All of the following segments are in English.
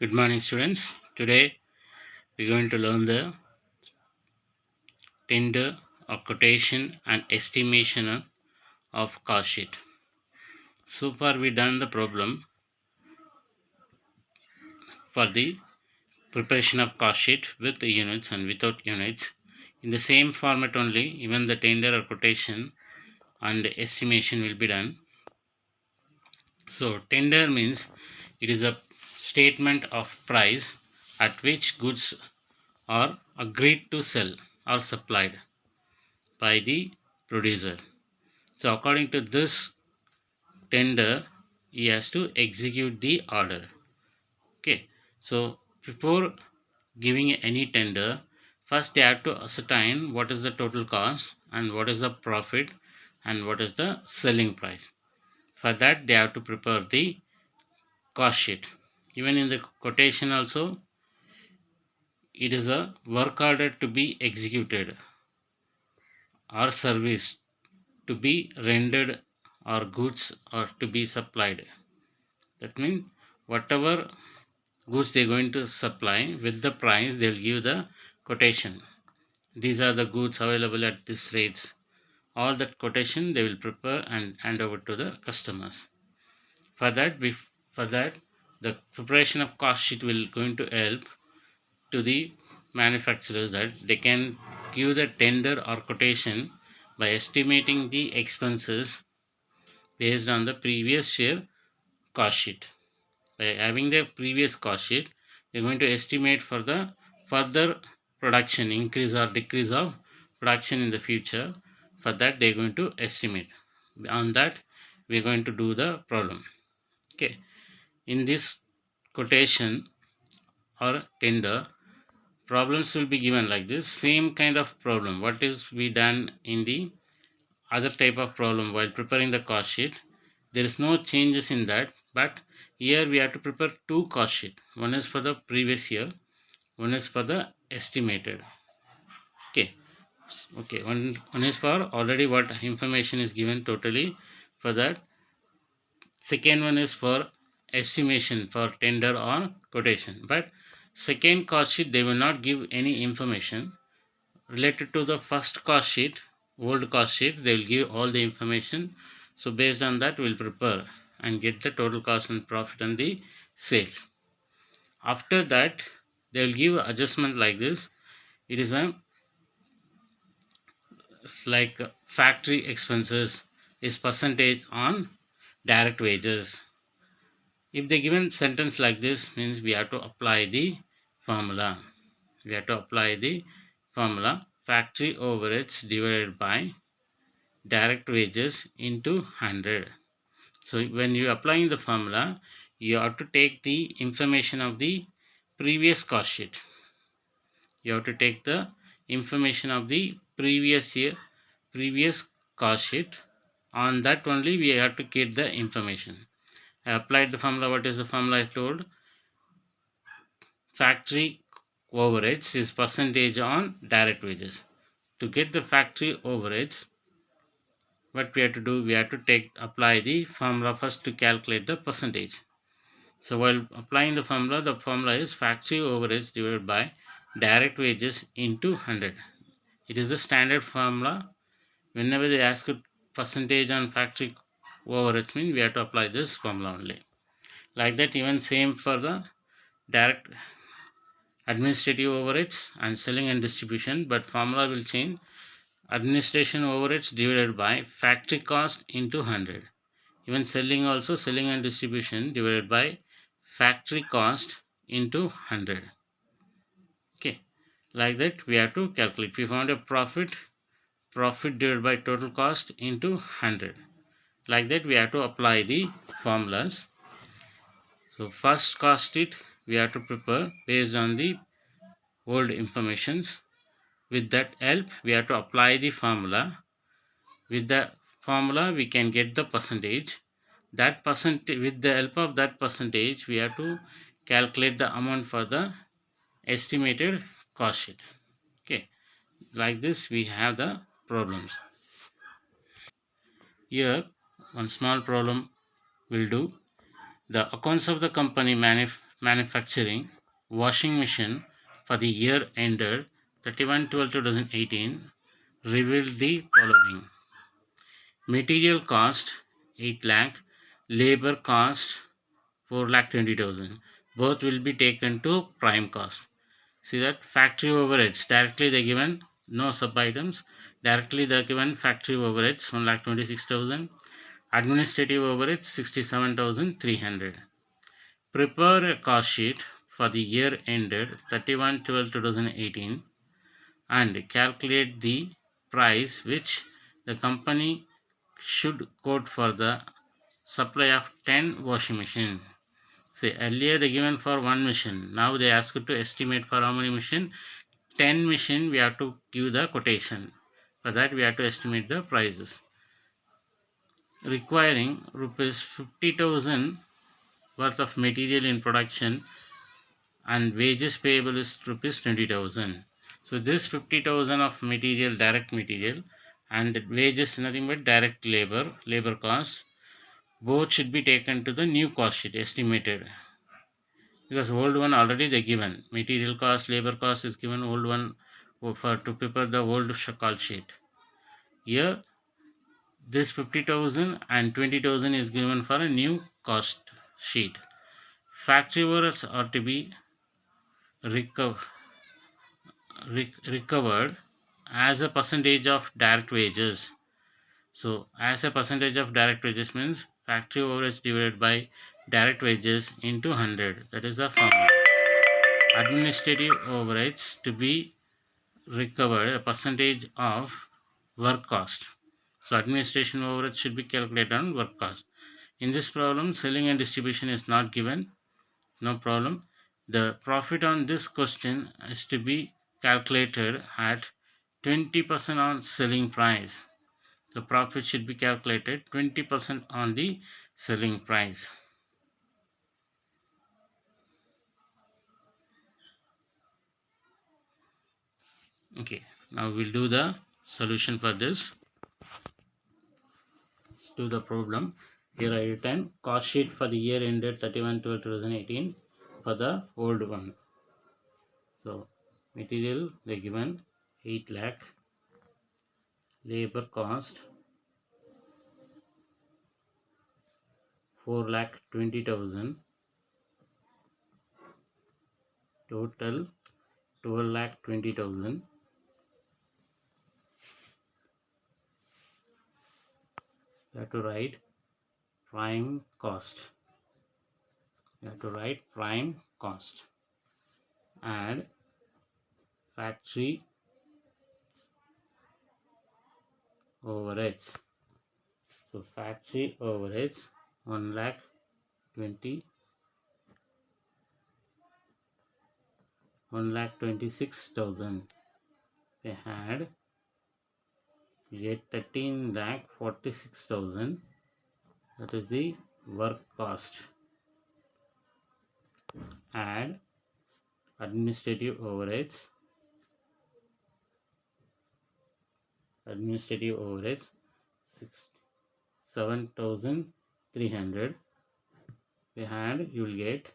Good morning, students. Today we're going to learn the tender or quotation and estimation of cost sheet. So far, we done the problem for the preparation of cost sheet with the units and without units. In the same format only, even the tender or quotation and estimation will be done. So, tender means it is a statement of price at which goods are agreed to sell or supplied by the producer. So according to this tender, he has to execute the order. Okay. So before giving any tender, first they have to ascertain what is the total cost and what is the profit and what is the selling price. For that they have to prepare the cost sheet. Even in the quotation also, it is a work order to be executed or service to be rendered or goods or to be supplied. That means whatever goods they're going to supply with the price, they'll give the quotation. These are the goods available at this rates. All that quotation they will prepare and hand over to the customers. For that, for that, the preparation of cost sheet will going to help to the manufacturers that they can give the tender or quotation by estimating the expenses based on the previous year cost sheet. By having the previous cost sheet, we're going to estimate for the further production increase or decrease of production in the future. For that they're going to estimate. On that we're going to do the problem. Okay. In this quotation or tender, problems will be given like this. Same kind of problem what is be done in the other type of problem while preparing the cost sheet. There is no changes in that, but here we have to prepare two cost sheet. One is for the previous year, one is for the estimated. Okay. Okay, one is for already what information is given totally for that. Second one is for estimation for tender or quotation. But second cost sheet they will not give any information related to the first cost sheet, old cost sheet. They will give all the information. So based on that we'll prepare and get the total cost and profit and the sales. After that they will give adjustment like this. It is a like factory expenses is percentage on direct wages. If they given sentence like this means we have to apply the formula. We have to apply the formula factory overheads divided by direct wages into 100. So when you applying the formula, you have to take the information of the previous cost sheet. You have to take the information of the previous year, previous cost sheet. On that only we have to get the information. I applied the formula. What is the formula I told? Factory overheads is percentage on direct wages. To get the factory overheads, what we have to do, we have to apply the formula first to calculate the percentage. So while applying the formula is factory overheads divided by direct wages into 100. It is the standard formula. Whenever they ask a percentage on factory overheads mean we have to apply this formula only. Like that, even same for the direct administrative overheads and selling and distribution, but formula will change. Administration overheads divided by factory cost into 100. Even selling also, selling and distribution divided by factory cost into 100. Okay, like that we have to calculate. We found a profit, profit divided by total cost into 100. Like that we have to apply the formulas. So first cost sheet we have to prepare based on the old informations. With that help we have to apply the formula. With the formula we can get the percentage. That percentage, with the help of that percentage we have to calculate the amount for the estimated cost sheet. Okay, like this we have the problems. Here one small problem will do. The accounts of the company manufacturing washing machine for the year ended 31/12/2018 revealed the following. Material cost 8 lakh, labor cost 4,20,000. Both will be taken to prime cost. See that factory overheads directly they given no sub items. Directly they given factory overheads 1,26,000. Administrative overheads 67,300. Prepare a cost sheet for the year ended 31/12/2018 and calculate the price which the company should quote for the supply of 10 washing machine. See, earlier they given for one machine. Now they ask you to estimate for how many machine. 10 machine we have to give the quotation. For that we have to estimate the prices. Requiring rupees 50,000 worth of material in production and wages payable is rupees 20,000. So this 50,000 of material, direct material, and wages nothing but direct labor cost, both should be taken to the new cost sheet estimated, because old one already they given material cost, labor cost is given, old one for to prepare the old cost sheet. Here this 50,000 and 20,000 is given for a new cost sheet. Factory overheads are to be recovered as a percentage of direct wages. So as a percentage of direct wages means factory overheads divided by direct wages into 100. That is the formula. Administrative overheads to be recovered a percentage of work cost. So administration overhead should be calculated on work cost. In this problem, selling and distribution is not given. No problem. The profit on this question is to be calculated at 20% on selling price. The profit should be calculated 20% on the selling price. Okay, now we'll do the solution for this. Let's do the problem. Here I written cost sheet for the year ended 31/12/2018 for the old one. So material they given 8 lakh, labor cost 4,20,000, total 12,20,000. You have to write prime cost. You have to write prime cost. Add factory overheads. So factory overheads 1,26,000. They had 13,46,000. That is the work cost. Add administrative overheads. Administrative overheads 7,300. We had, you will get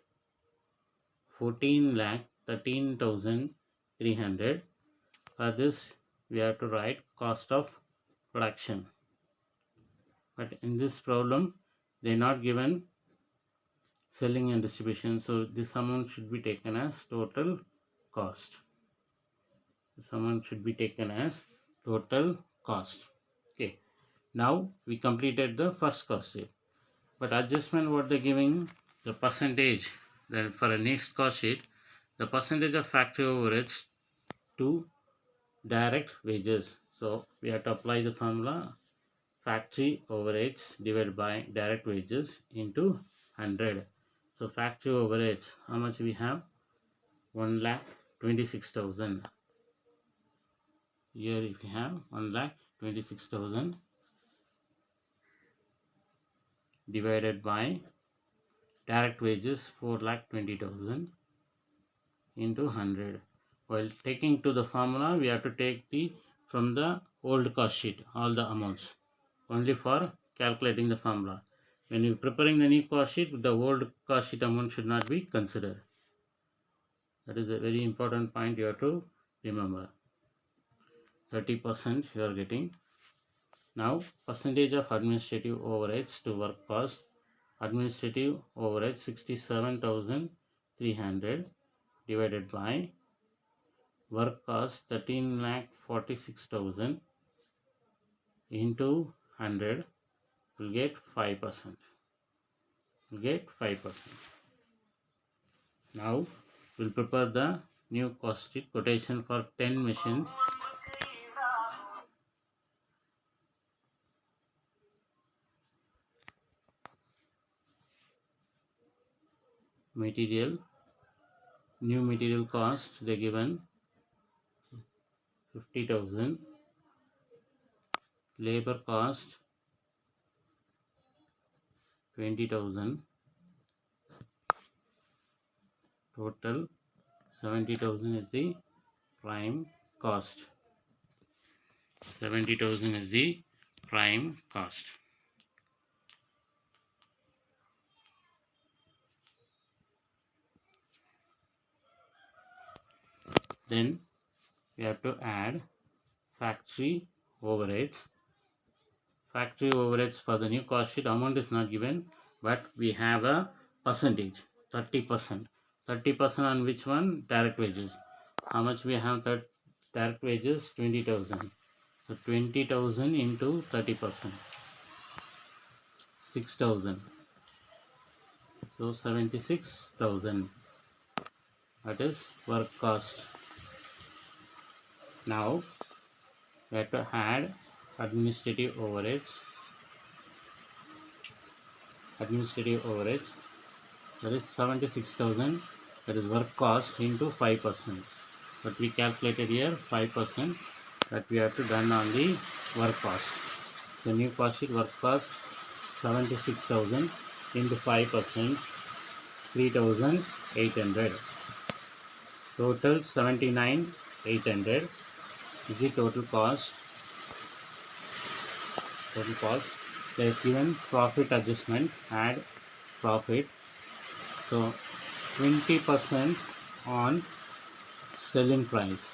14,13,300. For this we have to write cost of production, but in this problem they are not given selling and distribution, so this amount should be taken as total cost. This amount should be taken as total cost. Okay, now we completed the first cost sheet, but adjustment what they're giving, the percentage, then for a next cost sheet, the percentage of factory overheads to direct wages. So we have to apply the formula factory overheads divided by direct wages into 100. So factory overheads, how much we have? 1,26,000. Here if we have 1,26,000 divided by direct wages 4,20,000 into 100. While taking to the formula, we have to take the from the old cost sheet all the amounts only for calculating the formula. When you're preparing the new cost sheet, the old cost sheet amount should not be considered. That is a very important point you have to remember. 30% you are getting. Now, percentage of administrative overheads to work cost. Administrative overhead 67,300 divided by work cost 13,46,000 into 100 will get 5%. Will get 5%. Now we'll prepare the new cost sheet quotation for 10 machines. Material, new material cost they given 50,000. Labor cost 20,000. Total 70,000 is the prime cost. 70,000 is the prime cost. Then we have to add factory overheads. Factory overheads for the new cost sheet amount is not given, but we have a percentage 30%. 30% on which one? Direct wages. How much we have? That direct wages 20,000. So 20,000 into 30%, 6,000. So 76,000. That is work cost. Now we have to add administrative overheads. Administrative overheads, that is 76,000. That is work cost into 5%. But we calculated here 5% that we have to done on the work cost. The new cost sheet work cost 76,000 into 5%, 3,800. Total 79,800 is the total cost. Total cost. They have given profit adjustment, add profit. So 20% on selling price.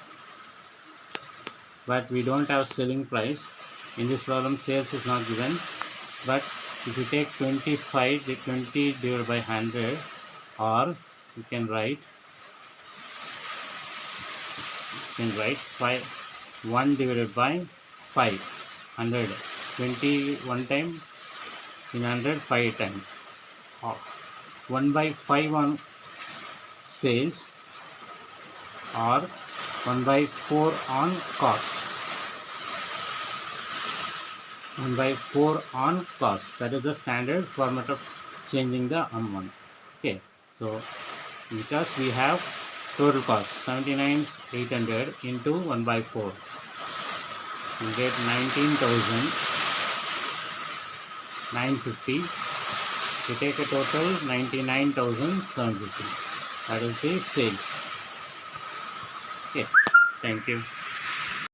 But we don't have selling price. In this problem sales is not given. But if you take 25, the 20 divided by 100, or you can write 1 divided by 5, 100. 20 one time, in 100 5 times. 1 by 5 on sales, or 1 by 4 on cost. 1 by 4 on cost. That is the standard format of changing the amount. Okay, so because we have total cost 79,800 into 1 by 4, you get 19,950. You take a total 99,750. That is the sales. Okay, thank you.